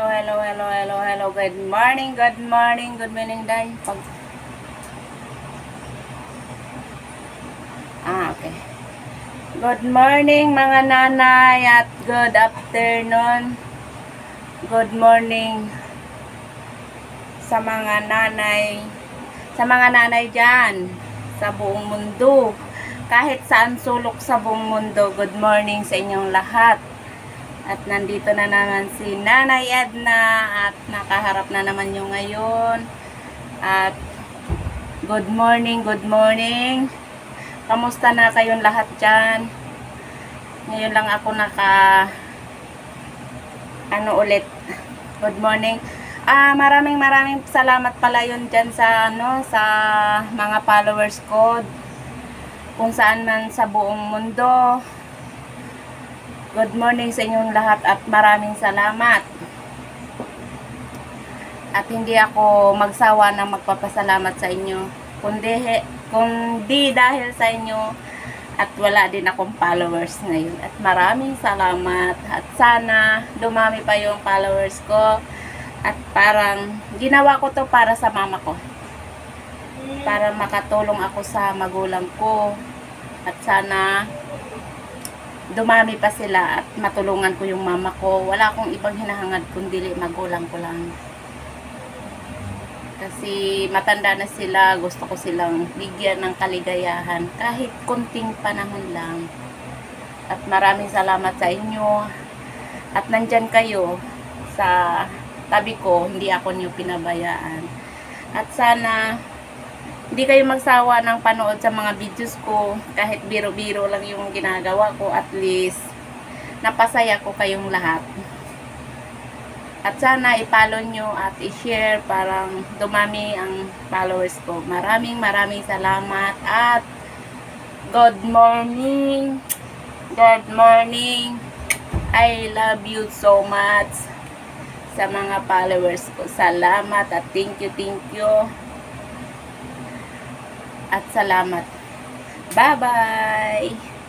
hello. Good morning, good morning, day. Okay. Good morning, mga nanay, at good afternoon. Good morning sa mga nanay dyan, sa buong mundo. Kahit saan sulok sa buong mundo, good morning sa inyong lahat. At nandito na naman si Nanay Edna at nakaharap na naman yung ngayon. At good morning. Kamusta na kayong lahat dyan? Ngayon lang ako ulit. Good morning. Maraming salamat pala yun dyan sa sa mga followers ko kung saan man sa buong mundo. Good morning sa inyong lahat at maraming salamat. At hindi ako magsawa na magpapasalamat sa inyo. Kundi dahil sa inyo at wala din akong followers ngayon. At maraming salamat. At sana dumami pa yung followers ko. At parang ginawa ko to para sa mama ko. Para makatulong ako sa magulang ko. At sana dumami pa sila at matulungan ko yung mama ko. Wala akong ibang hinahangad kundi magulang ko lang. Kasi matanda na sila, gusto ko silang bigyan ng kaligayahan kahit kunting panahon lang. At maraming salamat sa inyo. At nandyan kayo sa tabi ko, hindi ako niyo pinabayaan. At sana hindi kayo magsawa ng panood sa mga videos ko. Kahit biro-biro lang yung ginagawa ko, at least napasaya ko kayong lahat. At sana i-follow nyo at i-share parang dumami ang followers ko. Maraming salamat at good morning. I love you so much sa mga followers ko. Salamat at thank you. At salamat. Bye-bye!